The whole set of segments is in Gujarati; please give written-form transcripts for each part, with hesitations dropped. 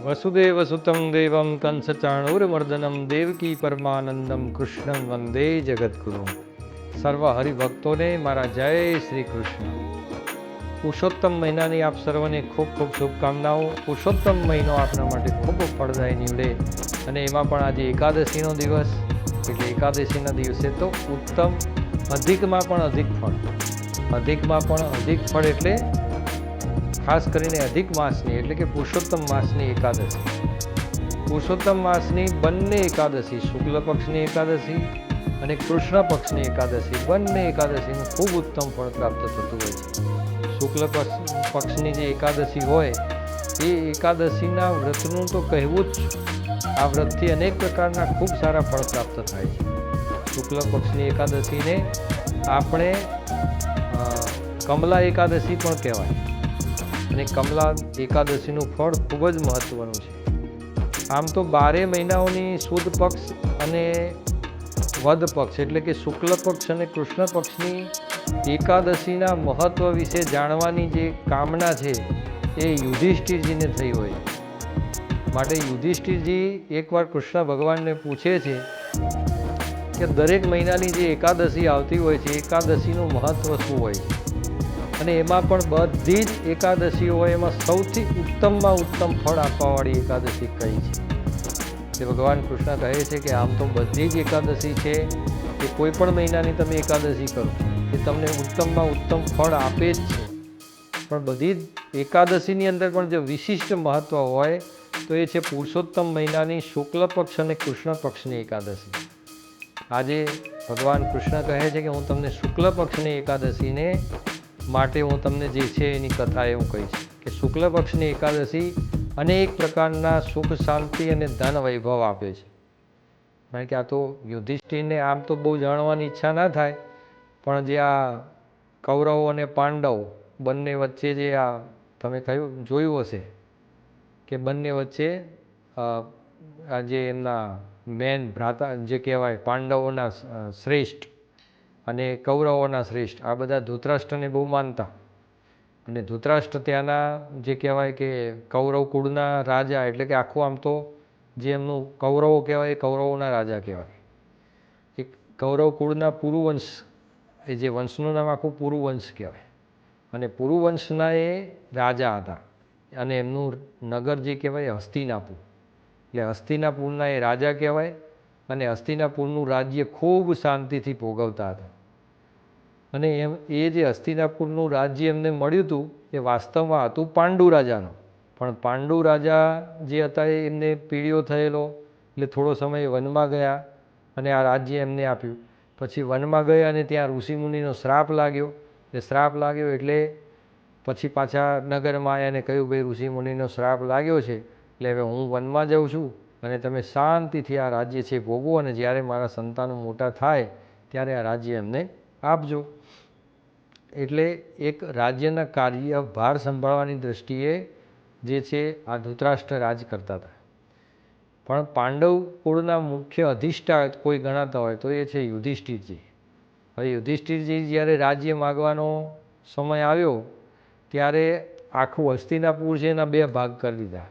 વસુદેવસુતં દેવં કંસચાણૂરમર્દનમ દેવકી પરમાનંદમ કૃષ્ણં વંદે જગદ્ગુરુમ. સર્વ હરિભક્તોને મારા જય શ્રી કૃષ્ણ. પુરુષોત્તમ મહિનાની આપ સર્વને ખૂબ ખૂબ શુભકામનાઓ. પુરુષોત્તમ મહિનો આપણા માટે ખૂબ ફળદાયી નીવડે અને એમાં પણ આજે એકાદશીનો દિવસ એટલે એકાદશીના દિવસે તો ઉત્તમ, અધિકમાં પણ અધિક ફળ. અધિકમાં પણ અધિક ફળ એટલે ખાસ કરીને અધિક માસની એટલે કે પુરુષોત્તમ માસની એકાદશી. પુરુષોત્તમ માસની બંને એકાદશી, શુક્લ પક્ષની એકાદશી અને કૃષ્ણ પક્ષની એકાદશી, બંને એકાદશીનું ખૂબ ઉત્તમ ફળ પ્રાપ્ત થતું હોય છે. શુક્લ પક્ષની જે એકાદશી હોય એ એકાદશીના વ્રતનું તો કહેવું જ, આ વ્રતથી અનેક પ્રકારના ખૂબ સારા ફળ પ્રાપ્ત થાય છે. શુક્લ પક્ષની એકાદશીને આપણે કમલા એકાદશી પણ કહેવાય અને કમલા એકાદશીનું ફળ ખૂબ જ મહત્ત્વનું છે. આમ તો 12 મહિનાઓની સુદ પક્ષ અને વદ પક્ષ એટલે કે શુક્લ પક્ષ અને કૃષ્ણ પક્ષની એકાદશીના મહત્ત્વ વિશે જાણવાની જે કામના છે એ યુધિષ્ઠિરજીને થઈ હોય. માટે યુધિષ્ઠિરજી એકવાર કૃષ્ણ ભગવાનને પૂછે છે કે દરેક મહિનાની જે એકાદશી આવતી હોય છે એકાદશીનું મહત્ત્વ શું હોય છે અને એમાં પણ બધી જ એકાદશીઓ હોય એમાં સૌથી ઉત્તમમાં ઉત્તમ ફળ આપવાવાળી એકાદશી કઈ છે? તે ભગવાન કૃષ્ણ કહે છે કે આમ તો બધી જ એકાદશી છે કે કોઈ પણ મહિનાની તમે એકાદશી કરો એ તમને ઉત્તમમાં ઉત્તમ ફળ આપે જ છે, પણ બધી જ એકાદશીની અંદર પણ જે વિશિષ્ટ મહત્ત્વ હોય તો એ છે પુરુષોત્તમ મહિનાની શુક્લ પક્ષ અને કૃષ્ણ પક્ષની એકાદશી. આજે ભગવાન કૃષ્ણ કહે છે કે હું તમને શુક્લ પક્ષની એકાદશીને માટે હું તમને જે છે એની કથા એવું કહીશ કે શુક્લ પક્ષની એકાદશી અનેક પ્રકારના સુખ, શાંતિ અને ધન વૈભવ આપે છે. કારણ કે આ તો યુધિષ્ઠિરને આમ તો બહુ જાણવાની ઈચ્છા ના થાય, પણ જે આ કૌરવ અને પાંડવ બંને વચ્ચે જે આ તમે જોયું હશે કે બંને વચ્ચે આ જે એમના મેન ભ્રાતા જે કહેવાય પાંડવોના શ્રેષ્ઠ અને કૌરવોના શ્રેષ્ઠ, આ બધા ધૃતરાષ્ટ્રને બહુ માનતા અને ધૃતરાષ્ટ્ર ત્યાંના જે કહેવાય કે કૌરવ કુળના રાજા એટલે કે આખું આમ તો જે એમનું કૌરવો કહેવાય એ કૌરવોના રાજા કહેવાય. એ કૌરવ કુળના પુરુવંશ, એ જે વંશનું નામ આખું પુરુવંશ કહેવાય અને પુરુવંશના એ રાજા હતા અને એમનું નગર જે કહેવાય હસ્તિનાપુર, એટલે હસ્તિનાપુરના એ રાજા કહેવાય અને હસ્તિનાપુરનું રાજ્ય ખૂબ શાંતિથી ભોગવતા હતા. અને એ જે હસ્તિનાપુરનું રાજ્ય એમને મળ્યું હતું એ વાસ્તવમાં હતું પાંડુ રાજાનું, પણ પાંડુ રાજા જે હતા એ એમને પીળિયો થયેલો એટલે થોડો સમય વનમાં ગયા અને આ રાજ્ય એમને આપ્યું. પછી વનમાં ગયા અને ત્યાં ઋષિમુનિનો શ્રાપ લાગ્યો, એ શ્રાપ લાગ્યો એટલે પછી પાછા નગરમાં આવ્યા અને કહ્યું ભાઈ ઋષિમુનિનો શ્રાપ લાગ્યો છે એટલે હવે હું વનમાં જાઉં છું અને તમે શાંતિથી આ રાજ્ય છે ભોગવો અને જ્યારે મારા સંતાનો મોટા થાય ત્યારે આ રાજ્ય એમને આપજો. એટલે એક રાજ્યના કાર્યભાર સંભાળવાની દૃષ્ટિએ જે છે આ ધૃતરાષ્ટ્ર રાજ કરતા હતા. પણ પાંડવ કુળના મુખ્ય અધિષ્ઠા કોઈ ગણાતા હોય તો એ છે યુધિષ્ઠિરજી. હવે યુધિષ્ઠિરજી જ્યારે રાજ્ય માગવાનો સમય આવ્યો ત્યારે આખું હસ્તિનાપુર છે એના 2 ભાગ કરી દીધા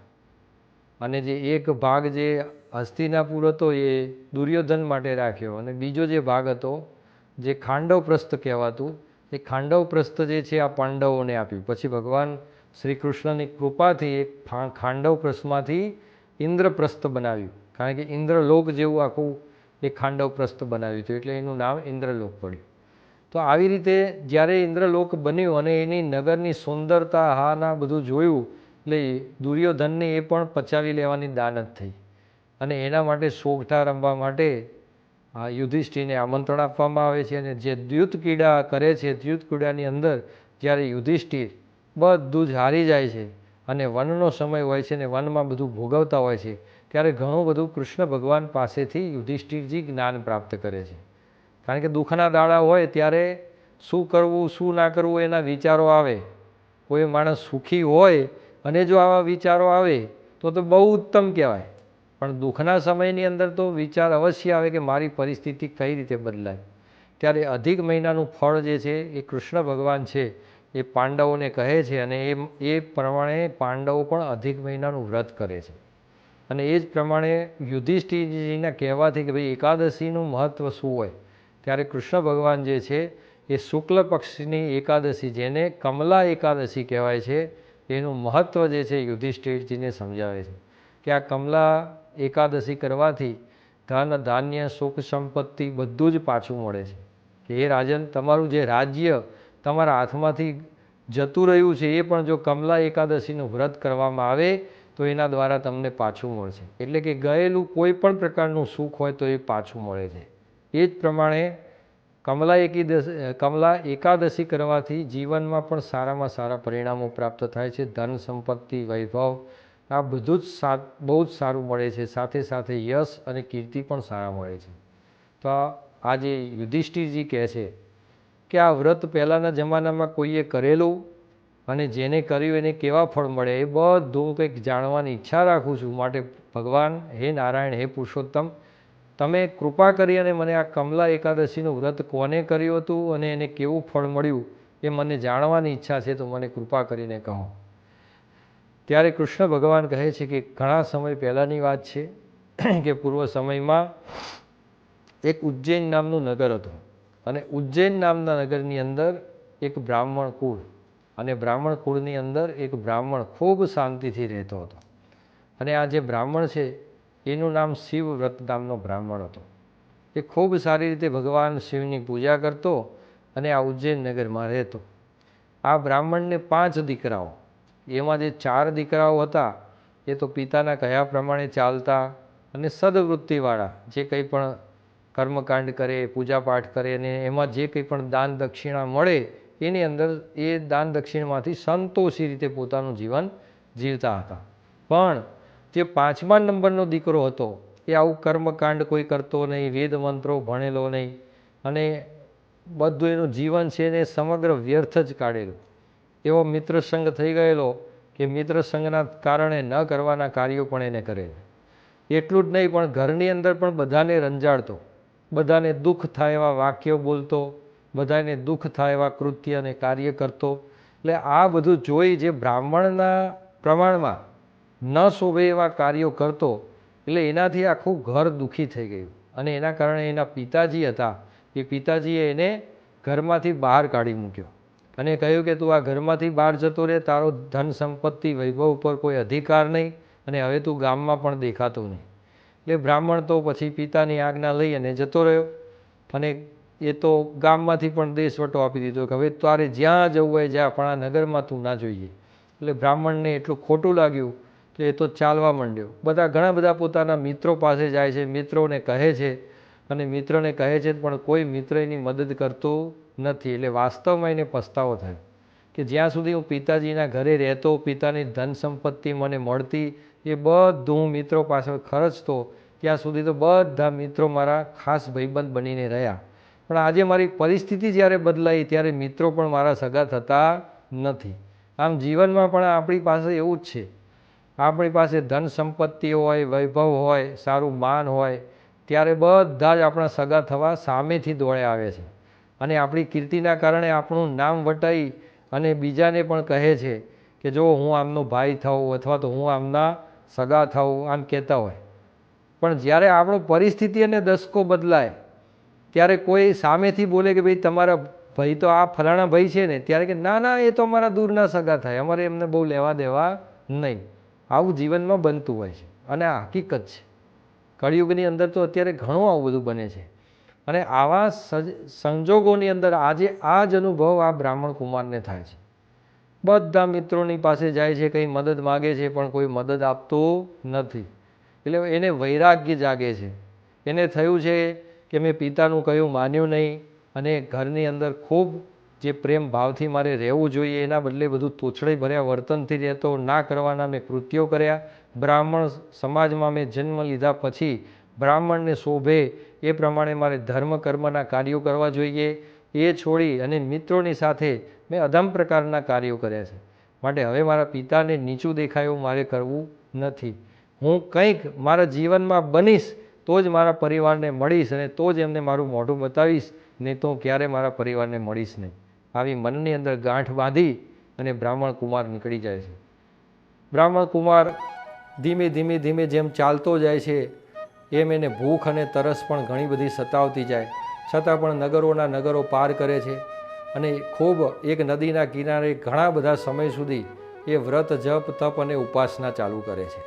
અને જે એક ભાગ જે હસ્તિનાપુર હતો એ દુર્યોધન માટે રાખ્યો અને બીજો જે ભાગ હતો જે ખાંડવપ્રસ્થ કહેવાતું એ ખાંડવપ્રસ્થ જે છે આ પાંડવોને આપ્યું. પછી ભગવાન શ્રી કૃષ્ણની કૃપાથી એક ખાંડવપ્રસ્થમાંથી ઇન્દ્રપ્રસ્થ બનાવ્યું, કારણ કે ઇન્દ્રલોક જેવું આખું એ ખાંડવપ્રસ્થ બનાવ્યું હતું એટલે એનું નામ ઇન્દ્રલોક પડ્યું. તો આવી રીતે જ્યારે ઇન્દ્રલોક બન્યું અને એની નગરની સુંદરતા હાના બધું જોયું એટલે દુર્યોધનને એ પણ પચાવી લેવાની દાનત થઈ અને એના માટે સોગઠા રમવા માટે યુધિષ્ઠિરને આમંત્રણ આપવામાં આવે છે અને જે દ્યુત ક્રીડા કરે છે દ્યુત ક્રીડાની અંદર જ્યારે યુધિષ્ઠિર બધું જ હારી જાય છે અને વનનો સમય હોય છે ને વનમાં બધું ભોગવતા હોય છે ત્યારે ઘણું બધું કૃષ્ણ ભગવાન પાસેથી યુધિષ્ઠિરજી જ્ઞાન પ્રાપ્ત કરે છે. કારણ કે દુઃખના દાડા હોય ત્યારે શું કરવું શું ના કરવું એના વિચારો આવે. કોઈ માણસ સુખી હોય અને જો આવા વિચારો આવે તો બહુ ઉત્તમ કહેવાય, પણ દુઃખના સમયની અંદર તો વિચાર અવશ્ય આવે કે મારી પરિસ્થિતિ કઈ રીતે બદલાય. ત્યારે અધિક મહિનાનું ફળ જે છે એ કૃષ્ણ ભગવાન છે એ પાંડવોને કહે છે અને એ પ્રમાણે પાંડવો પણ અધિક મહિનાનું વ્રત કરે છે. અને એ જ પ્રમાણે યુધિષ્ઠિરજીના કહેવાથી કે ભાઈ એકાદશીનું મહત્ત્વ શું હોય, ત્યારે કૃષ્ણ ભગવાન જે છે એ શુક્લ પક્ષની એકાદશી, જેને કમલા એકાદશી કહેવાય છે, એનું મહત્ત્વ જે છે યુધિષ્ઠિરજીને સમજાવે છે કે આ કમલા એકાદશી કરવાથી ધન ધાન્ય સુખ સંપત્તિ બધું જ પાછું મળે છે. કે એ રાજન, તમારું જે રાજ્ય તમારા હાથમાંથી જતું રહ્યું છે એ પણ જો કમલા એકાદશીનું વ્રત કરવામાં આવે તો એના દ્વારા તમને પાછું મળશે. એટલે કે ગયેલું કોઈ પણ પ્રકારનું સુખ હોય તો એ પાછું મળે છે. એ જ પ્રમાણે કમલા એકાદશી કરવાથી જીવનમાં પણ સારામાં સારા પરિણામો પ્રાપ્ત થાય છે. ધન સંપત્તિ વૈભવ આ બધું જ બહુ જ સારું મળે છે. સાથે સાથે યશ અને કીર્તિ પણ સારા મળે છે. તો આ જે યુધિષ્ઠિરજી કહે છે કે આ વ્રત પહેલાંના જમાનામાં કોઈએ કરેલું અને જેને કર્યું એને કેવા ફળ મળે એ બધું કંઈક જાણવાની ઈચ્છા રાખું છું. માટે ભગવાન હે નારાયણ, હે પુરુષોત્તમ, તમે કૃપા કરી અને મને આ કમલા એકાદશીનું વ્રત કોને કર્યું હતું અને એને કેવું ફળ મળ્યું એ મને જાણવાની ઈચ્છા છે, તો મને કૃપા કરીને કહો. ત્યારે કૃષ્ણ ભગવાન કહે છે કે ઘણા સમય પહેલાંની વાત છે કે પૂર્વ સમયમાં એક ઉજ્જૈન નામનું નગર હતું અને ઉજ્જૈન નામના નગરની અંદર એક બ્રાહ્મણ કુળ, અને બ્રાહ્મણ કુળની અંદર એક બ્રાહ્મણ ખૂબ શાંતિથી રહેતો હતો. અને આ જે બ્રાહ્મણ છે એનું નામ શિવવ્રત નામનો બ્રાહ્મણ હતો. એ ખૂબ સારી રીતે ભગવાન શિવની પૂજા કરતો અને આ ઉજ્જૈન નગરમાં રહેતો. આ બ્રાહ્મણને 5 દીકરાઓ, એમાં જે 4 દીકરાઓ હતા એ તો પિતાના કહ્યા પ્રમાણે ચાલતા અને સદવૃત્તિવાળા, જે કંઈ પણ કર્મકાંડ કરે, પૂજાપાઠ કરે અને એમાં જે કંઈ પણ દાન દક્ષિણા મળે એની અંદર એ દાન દક્ષિણમાંથી સંતોષી રીતે પોતાનું જીવન જીવતા હતા. પણ જે 5મા નંબરનો દીકરો હતો એ આવું કર્મકાંડ કોઈ કરતો નહીં, વેદ મંત્રો ભણેલો નહીં અને બધું એનું જીવન છે એને સમગ્ર વ્યર્થ જ કાઢેલું. એવો મિત્ર સંગ થઈ ગયેલો કે મિત્ર સંગના કારણે ન કરવાના કાર્યો પણ એને કરે. એટલું જ નહીં, પણ ઘરની અંદર પણ બધાને રંજાડતો, બધાને દુઃખ થાય એવા વાક્યો બોલતો, બધાને દુઃખ થાય એવા કૃત્ય અને કાર્ય કરતો. એટલે આ બધું જોઈ જે બ્રાહ્મણના પ્રમાણમાં ન શોભે એવા કાર્યો કરતો, એટલે એનાથી આખું ઘર દુઃખી થઈ ગયું અને એના કારણે એના પિતાજી હતા એ પિતાજીએ એને ઘરમાંથી બહાર કાઢી મૂક્યો અને કહ્યું કે તું આ ઘરમાંથી બહાર જતો રહે, તારો ધન સંપત્તિ વૈભવ ઉપર કોઈ અધિકાર નહીં અને હવે તું ગામમાં પણ દેખાતો નહીં. એટલે બ્રાહ્મણ તો પછી પિતાની આજ્ઞા લઈ અને જતો રહ્યો અને એ તો ગામમાંથી પણ દેશવટો આપી દીધો કે હવે તારે જ્યાં જવું હોય જ્યાં, પણ આ નગરમાં તું ના જોઈએ. એટલે બ્રાહ્મણને એટલું ખોટું લાગ્યું તો એ તો ચાલવા માંડ્યો. ઘણા બધા પોતાના મિત્રો પાસે જાય છે, મિત્રોને કહે છે અને મિત્રને કહે છે પણ કોઈ મિત્ર એની મદદ કરતું નથી. એટલે વાસ્તવમાં એને પસ્તાવો થયો કે જ્યાં સુધી હું પિતાજીના ઘરે રહેતો, પિતાની ધન સંપત્તિ મને મળતી, એ બધું હું મિત્રો પાસે ખર્ચતો, ત્યાં સુધી તો બધા મિત્રો મારા ખાસ ભાઈબંધ બનીને રહ્યા. પણ આજે મારી પરિસ્થિતિ જ્યારે બદલાઈ ત્યારે મિત્રો પણ મારા સગા થતા નથી. આમ જીવનમાં પણ આપણી પાસે એવું જ છે. આપણી પાસે ધન સંપત્તિ હોય, વૈભવ હોય, સારું માન હોય, ત્યારે બધા જ આપણા સગા થવા સામેથી દોડે આવે છે અને આપણી કીર્તિના કારણે આપણું નામ વટાઈ અને બીજાને પણ કહે છે કે જો હું આમનો ભાઈ થાઉં અથવા તો હું આમના સગા થાઉં, આમ કહેતા હોય. પણ જ્યારે આપણો પરિસ્થિતિ અને દસકો બદલાય ત્યારે કોઈ સામેથી બોલે કે ભાઈ તમારા ભાઈ તો આ ફલાણા ભાઈ છે ને, ત્યારે કે ના ના એ તો અમારા દૂરના સગા થાય, અમારે એમને બહુ લેવા દેવા નહીં. આવું જીવનમાં બનતું હોય છે અને આ હકીકત છે. કળિયુગની અંદર તો અત્યારે ઘણું આવું બધું બને છે અને આવા સંજોગોની અંદર આજે આ જ અનુભવ આ બ્રાહ્મણ કુમારને થાય છે. બધા મિત્રોની પાસે જાય છે, કંઈ મદદ માગે છે પણ કોઈ મદદ આપતું નથી. એટલે એને વૈરાગ્ય જાગે છે. એને થયું છે કે મેં પિતાનું કહ્યું માન્યું નહીં અને ઘરની અંદર ખૂબ જે પ્રેમ ભાવથી મારે રહેવું જોઈએ એના બદલે બધું તોછડાઈ ભર્યા વર્તનથી રહેતો, ના કરવાના મેં કૃત્યો કર્યા. બ્રાહ્મણ સમાજમાં મેં જન્મ લીધા પછી બ્રાહ્મણને શોભે એ પ્રમાણે મારે ધર્મ કર્મના કાર્યો કરવા જોઈએ, એ છોડી અને મિત્રોની સાથે મેં અધમ પ્રકારના કાર્યો કર્યા છે. માટે હવે મારા પિતાને નીચું દેખાય એવું મારે કરવું નથી. હું કંઈક મારા જીવનમાં બનીશ તો જ મારા પરિવારને મળીશ અને તો જ એમને મારું મોઢું બતાવીશ, નહીં તો ક્યારે મારા પરિવારને મળીશ નહીં. આવી મનની અંદર ગાંઠ બાંધી અને બ્રાહ્મણ કુમાર નીકળી જાય છે. બ્રાહ્મણ કુમાર ધીમે ધીમે ધીમે જેમ ચાલતો જાય છે એમ એને ભૂખ અને તરસ પણ ઘણી બધી સતાવતી જાય, છતાં પણ નગરોના નગરો પાર કરે છે અને ખૂબ એક નદીના કિનારે ઘણા બધા સમય સુધી એ વ્રત જપ તપ અને ઉપાસના ચાલુ કરે છે.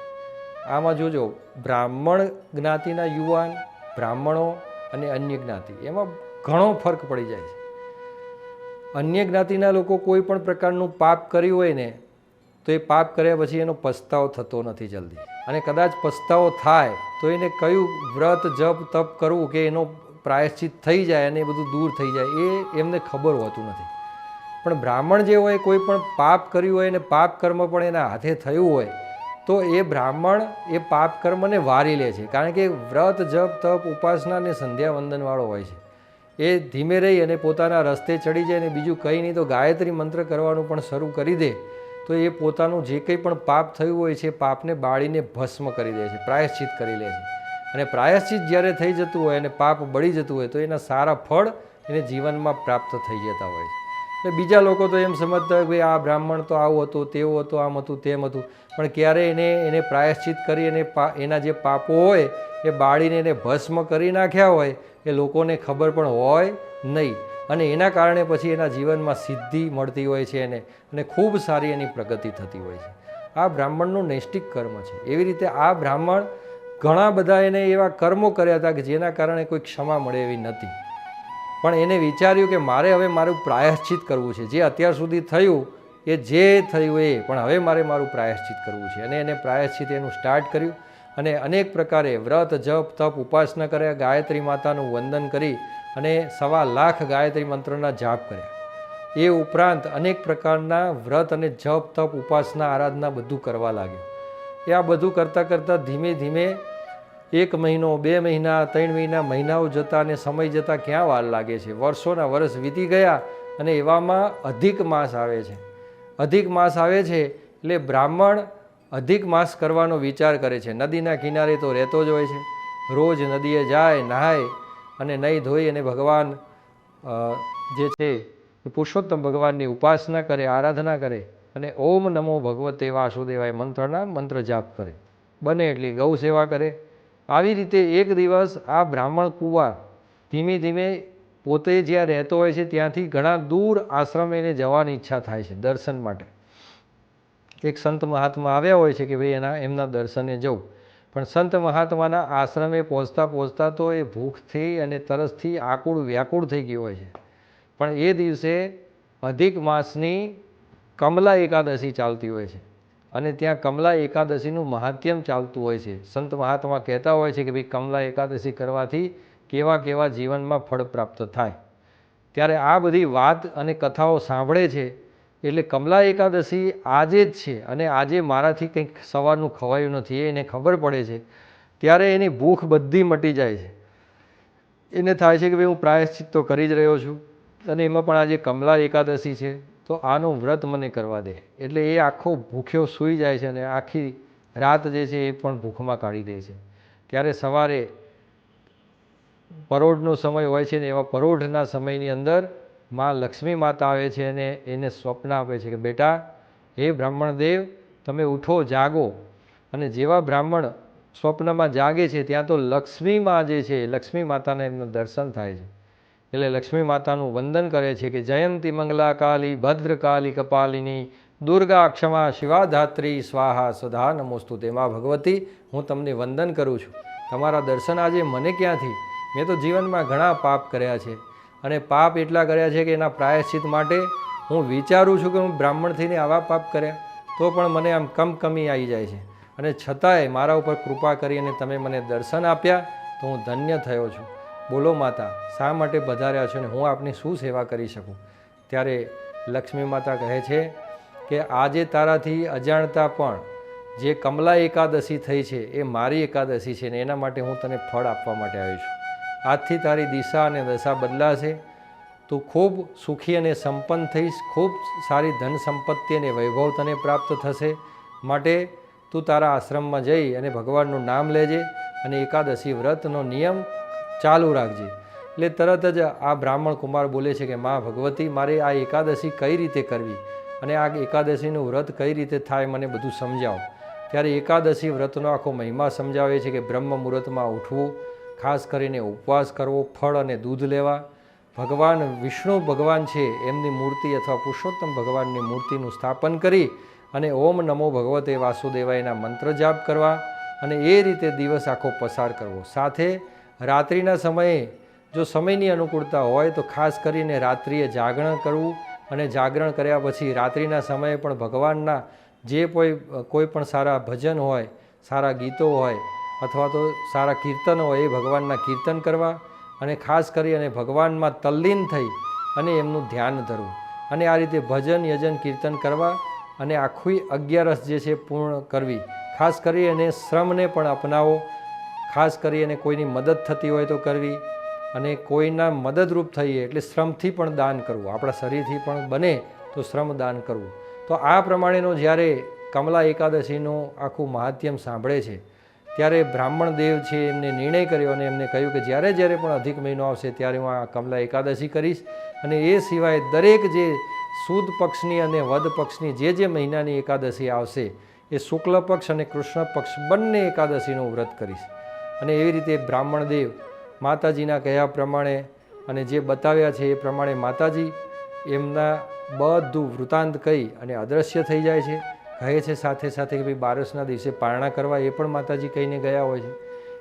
આમાં જોજો, બ્રાહ્મણ જ્ઞાતિના યુવાન, બ્રાહ્મણો અને અન્ય જ્ઞાતિ, એમાં ઘણો ફરક પડી જાય છે. અન્ય જ્ઞાતિના લોકો કોઈ પણ પ્રકારનું પાપ કર્યું હોય ને તો એ પાપ કર્યા પછી એનો પસ્તાવો થતો નથી જલ્દી, અને કદાચ પસ્તાવો થાય તો એને કયું વ્રત જપ તપ કરવું કે એનો પ્રાયશ્ચિત થઈ જાય અને એ બધું દૂર થઈ જાય એ એમને ખબર હોતું નથી. પણ બ્રાહ્મણ જે હોય, કોઈ પણ પાપ કર્યું હોય અને પાપ કર્મ પણ એના હાથે થયું હોય તો એ બ્રાહ્મણ એ પાપ કર્મને વારી લે છે, કારણ કે વ્રત જપ તપ ઉપાસના અને સંધ્યા વંદનવાળો હોય છે. એ ધીમે રહી અને પોતાના રસ્તે ચડી જાય, અને બીજું કંઈ નહીં તો ગાયત્રી મંત્ર કરવાનું પણ શરૂ કરી દે તો એ પોતાનું જે કંઈ પણ પાપ થયું હોય છે પાપને બાળીને ભસ્મ કરી દે છે, પ્રાયશ્ચિત કરી લે છે. અને પ્રાયશ્ચિત જ્યારે થઈ જતું હોય અને પાપ બળી જતું હોય તો એના સારા ફળ એને જીવનમાં પ્રાપ્ત થઈ જતા હોય છે. એટલે બીજા લોકો તો એમ સમજતા હોય કે આ બ્રાહ્મણ તો આવું હતું, તેવું હતું, આમ હતું, તેમ હતું, પણ ક્યારે એને પ્રાયશ્ચિત કરી અને એના જે પાપો હોય એ બાળીને એને ભસ્મ કરી નાખ્યા હોય એ લોકોને ખબર પણ હોય નહીં, અને એના કારણે પછી એના જીવનમાં સિદ્ધિ મળતી હોય છે એને, અને ખૂબ સારી એની પ્રગતિ થતી હોય છે. આ બ્રાહ્મણનું નૈષ્ટિક કર્મ છે. એવી રીતે આ બ્રાહ્મણ ઘણા બધા એને એવા કર્મો કર્યા હતા કે જેના કારણે કોઈ ક્ષમા મળે એવી નથી, પણ એને વિચાર્યું કે મારે હવે મારું પ્રાયશ્ચિત કરવું છે. જે અત્યાર સુધી થયું એ જે થયું એ, પણ હવે મારે મારું પ્રાયશ્ચિત કરવું છે. અને એને પ્રાયશ્ચિત એનું સ્ટાર્ટ કર્યું અને અનેક પ્રકારે વ્રત જપ તપ ઉપાસના કર્યા, ગાયત્રી માતાનું વંદન કરી અને 1.25 લાખ ગાયત્રી મંત્રના જાપ કર્યા. એ ઉપરાંત અનેક પ્રકારના વ્રત અને જપ તપ ઉપાસના આરાધના બધું કરવા લાગ્યો. એ આ બધું કરતાં કરતાં ધીમે ધીમે 1 મહિનો 2 મહિના 3 મહિના મહિનાઓ જતા અને સમય જતાં ક્યાં વાર લાગે છે, વર્ષોના વર્ષ વીતી ગયા અને એવામાં અધિક માસ આવે છે. અધિક માસ આવે છે એટલે બ્રાહ્મણ અધિક માસ કરવાનો વિચાર કરે છે. નદીના કિનારે તો રહેતો જ હોય છે, રોજ નદીએ જાય, નહાય અને નહીં ધોઈ અને ભગવાન જે છે પુરુષોત્તમ ભગવાનની ઉપાસના કરે, આરાધના કરે અને ઓમ નમો ભગવતે વાસુદેવાય મંત્રના મંત્ર જાપ કરે, બને એટલી ગૌ સેવા કરે. આવી રીતે એક દિવસ આ બ્રાહ્મણ કુંવર ધીમે ધીમે પોતે જ્યાં રહેતો હોય છે ત્યાંથી ઘણા દૂર આશ્રમે એને જવાની ઈચ્છા થાય છે દર્શન માટે. એક સંત મહાત્મા આવ્યા હોય છે કે ભાઈ એમના દર્શને જવું, પણ સંત મહાત્માના આશ્રમે પહોંચતા પહોંચતા તો એ ભૂખથી અને તરસથી આકુળ વ્યાકુળ થઈ ગયો હોય છે. પણ એ દિવસે અધિક માસની કમલા એકાદશી ચાલતી હોય છે અને ત્યાં કમલા એકાદશીનું મહાત્મ્ય ચાલતું હોય છે. સંત મહાત્મા કહેતા હોય છે કે ભાઈ કમલા એકાદશી કરવાથી કેવા કેવા જીવનમાં ફળ પ્રાપ્ત થાય. ત્યારે આ બધી વાત અને કથાઓ સાંભળે છે એટલે કમલા એકાદશી આજે જ છે અને આજે મારાથી કંઈક સવારનું ખવાયું નથી એને ખબર પડે છે. ત્યારે એની ભૂખ બધી મટી જાય છે. એને થાય છે કે ભાઈ હું પ્રાયશ્ચિત તો કરી જ રહ્યો છું અને એમાં પણ આજે કમલા એકાદશી છે તો આનું વ્રત મને કરવા દે. એટલે એ આખો ભૂખ્યો સૂઈ જાય છે અને આખી રાત જે છે એ પણ ભૂખમાં કાઢી દે છે. ત્યારે સવારે પરોઢનો સમય હોય છે ને એવા પરોઢના સમયની અંદર માં લક્ષ્મી માતા આવે છે અને એને સ્વપ્ન આપે છે કે બેટા, હે બ્રાહ્મણદેવ, તમે ઉઠો, જાગો. અને જેવા બ્રાહ્મણ સ્વપ્નમાં જાગે છે ત્યાં તો લક્ષ્મીમાં જે છે લક્ષ્મી માતાના એમનું દર્શન થાય છે. એટલે લક્ષ્મી માતાનું વંદન કરે છે કે જયંતી મંગલા કાલી ભદ્રકાલી કપાલિની દુર્ગા ક્ષમા શિવા ધાત્રી સ્વાહા સદા નમોસ્તુ. તેમાં ભગવતી, હું તમને વંદન કરું છું. તમારા દર્શન આજે મને ક્યાંથી? મેં તો જીવનમાં ઘણા પાપ કર્યા છે અને પાપ એટલા કર્યા છે કે એના પ્રાયશ્ચિત માટે હું વિચારું છું કે હું બ્રાહ્મણ થઈને આવા પાપ કર્યા તો પણ મને આમ કમી આવી જાય છે, અને છતાંય મારા ઉપર કૃપા કરી અને તમે મને દર્શન આપ્યા તો હું ધન્ય થયો છું. બોલો માતા, શા માટે પધાર્યા છો ને હું આપની શું સેવા કરી શકું? ત્યારે લક્ષ્મી માતા કહે છે કે આજે તારાથી અજાણતા પણ જે કમલા એકાદશી થઈ છે એ મારી એકાદશી છે ને એના માટે હું તને ફળ આપવા માટે આવી છું. આજથી તારી દિશા અને દશા બદલાશે, તું ખૂબ સુખી અને સંપન્ન થઈશ, ખૂબ સારી ધન સંપત્તિ અને વૈભવ તને પ્રાપ્ત થશે. માટે તું તારા આશ્રમમાં જઈ અને ભગવાનનું નામ લેજે અને એકાદશી વ્રતનો નિયમ ચાલુ રાખજે. એટલે તરત જ આ બ્રાહ્મણ કુમાર બોલે છે કે મા ભગવતી, મારે આ એકાદશી કઈ રીતે કરવી અને આ એકાદશીનું વ્રત કઈ રીતે થાય, મને બધું સમજાવો. ત્યારે એકાદશી વ્રતનો આખો મહિમા સમજાવે છે કે બ્રહ્મ મુહૂર્તમાં ઉઠવું, ખાસ કરીને ઉપવાસ કરવો, ફળ અને દૂધ લેવા, ભગવાન વિષ્ણુ ભગવાન છે એમની મૂર્તિ અથવા પુરુષોત્તમ ભગવાનની મૂર્તિનું સ્થાપન કરી અને ઓમ નમો ભગવતે વાસુદેવાયના મંત્ર જાપ કરવા અને એ રીતે દિવસ આખો પસાર કરવો. સાથે રાત્રિના સમયે જો સમયની અનુકૂળતા હોય તો ખાસ કરીને રાત્રિએ જાગરણ કરવું અને જાગરણ કર્યા પછી રાત્રિના સમયે પણ ભગવાનના જે કોઈ પણ સારા ભજન હોય, સારા ગીતો હોય અથવા તો સારા કીર્તનો હોય એ ભગવાનના કીર્તન કરવા અને ખાસ કરી અને ભગવાનમાં તલ્લીન થઈ અને એમનું ધ્યાન ધરવું અને આ રીતે ભજન યજન કીર્તન કરવા અને આખી 11 જે છે પૂર્ણ કરવી. ખાસ કરી અને શ્રમને પણ અપનાવો, ખાસ કરી અને કોઈની મદદ થતી હોય તો કરવી અને કોઈના મદદરૂપ થઈએ એટલે શ્રમથી પણ દાન કરવું, આપણા શરીરથી પણ બને તો શ્રમ દાન કરવું. તો આ પ્રમાણેનો જ્યારે કમલા એકાદશીનું આખું મહાત્મ્ય સાંભળે છે ત્યારે બ્રાહ્મણ દેવ છે એમને નિર્ણય કર્યો અને એમને કહ્યું કે જ્યારે જ્યારે પણ અધિક મહિનો આવશે ત્યારે હું આ કમલા એકાદશી કરીશ અને એ સિવાય દરેક જે સુદ પક્ષની અને વદ પક્ષની જે મહિનાની એકાદશી આવશે એ શુક્લ પક્ષ અને કૃષ્ણ પક્ષ બંને એકાદશીનું વ્રત કરીશ. અને એવી રીતે બ્રાહ્મણ દેવ માતાજીના કહ્યા પ્રમાણે અને જે બતાવ્યા છે એ પ્રમાણે માતાજી એમના બધું વૃત્તાંત કહી અને અદૃશ્ય થઈ જાય છે. કહે છે સાથે સાથે કે ભાઈ 12ના દિવસે પારણા કરવા એ પણ માતાજી કહીને ગયા હોય છે.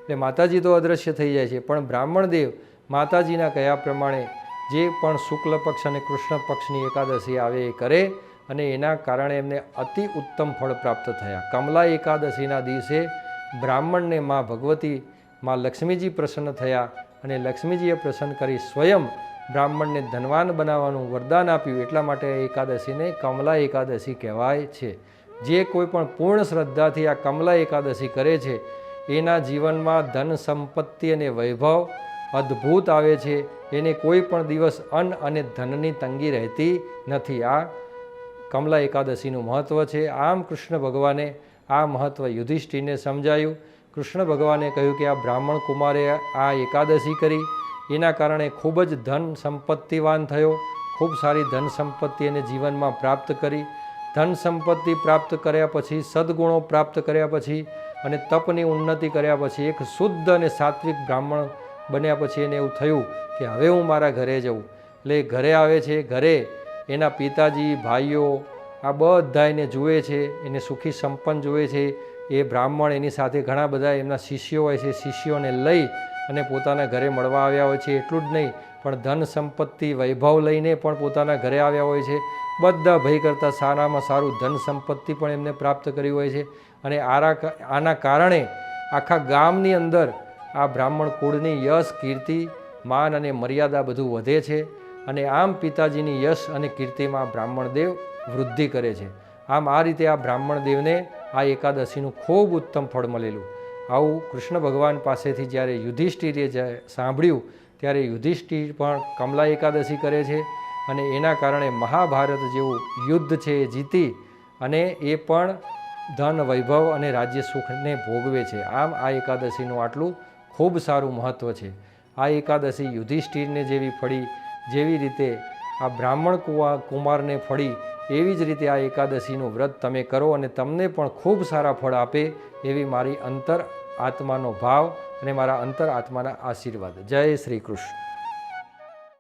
એટલે માતાજી તો અદૃશ્ય થઈ જાય છે, પણ બ્રાહ્મણ દેવ માતાજીના કહ્યા પ્રમાણે જે પણ શુક્લ પક્ષ અને કૃષ્ણ પક્ષની એકાદશી આવે એ કરે અને એના કારણે એમને અતિ ઉત્તમ ફળ પ્રાપ્ત થયા. કમલા એકાદશીના દિવસે બ્રાહ્મણને મા ભગવતી મા લક્ષ્મીજી પ્રસન્ન થયા અને લક્ષ્મીજીએ પ્રસન્ન કરી સ્વયં બ્રાહ્મણને ધનવાન બનાવવાનું વરદાન આપ્યું. એટલા માટે એકાદશીને કમલા એકાદશી કહેવાય છે. જે કોઈ પણ પૂર્ણ શ્રદ્ધાથી આ કમલા એકાદશી કરે છે એના જીવનમાં ધન સંપત્તિ અને વૈભવ અદ્ભુત આવે છે. એને કોઈ પણ દિવસ અન્ન અને ધનની તંગી રહેતી નથી. આ કમલા એકાદશીનું મહત્ત્વ છે. આમ કૃષ્ણ ભગવાને આ મહત્ત્વ યુધિષ્ઠિરને સમજાયું. કૃષ્ણ ભગવાને કહ્યું કે આ બ્રાહ્મણ કુમારે આ એકાદશી કરી એના કારણે ખૂબ જ ધન સંપત્તિવાન થયો, ખૂબ સારી ધન સંપત્તિ એને જીવનમાં પ્રાપ્ત કરી. ધન સંપત્તિ પ્રાપ્ત કર્યા પછી, સદ્ગુણો પ્રાપ્ત કર્યા પછી અને તપની ઉન્નતિ કર્યા પછી એક શુદ્ધ અને સાત્વિક બ્રાહ્મણ બન્યા પછી એને એવું થયું કે હવે હું મારા ઘરે જઉં. એટલે ઘરે આવે છે. ઘરે એના પિતાજી, ભાઈઓ આ બધા એને જુએ છે, એને સુખી સંપન્ન જુએ છે. એ બ્રાહ્મણ એની સાથે ઘણા બધા એમના શિષ્યો હોય છે, શિષ્યોને લઈ અને પોતાના ઘરે મળવા આવ્યા હોય છે. એટલું જ નહીં પણ ધન સંપત્તિ વૈભવ લઈને પણ પોતાના ઘરે આવ્યા હોય છે. બધા ભય કરતાં સારામાં સારું ધન સંપત્તિ પણ એમને પ્રાપ્ત કરી હોય છે. અને આના કારણે આખા ગામની અંદર આ બ્રાહ્મણ કુળની યશ, કીર્તિ, માન અને મર્યાદા બધું વધે છે. અને આમ પિતાજીની યશ અને કીર્તિમાં બ્રાહ્મણ દેવ વૃદ્ધિ કરે છે. આમ આ રીતે આ બ્રાહ્મણ દેવને આ એકાદશીનું ખૂબ ઉત્તમ ફળ મળેલું. આવું કૃષ્ણ ભગવાન પાસેથી જ્યારે યુધિષ્ઠિરે સાંભળ્યું ત્યારે યુધિષ્ઠિર પણ કમલા એકાદશી કરે છે અને એના કારણે મહાભારત જેવું યુદ્ધ છે એ જીતી અને એ પણ ધન, વૈભવ અને રાજ્ય સુખને ભોગવે છે. આમ આ એકાદશીનું આટલું ખૂબ સારું મહત્ત્વ છે. આ એકાદશી યુધિષ્ઠિરને જેવી ફળી, જેવી રીતે આ બ્રાહ્મણ કુમારને ફળી, એવી જ રીતે આ એકાદશીનું વ્રત તમે કરો અને તમને પણ ખૂબ સારા ફળ આપે એવી મારી અંતર આત્માનો ભાવ અને મારા અંતર આત્માના આશીર્વાદ. જય શ્રી કૃષ્ણ.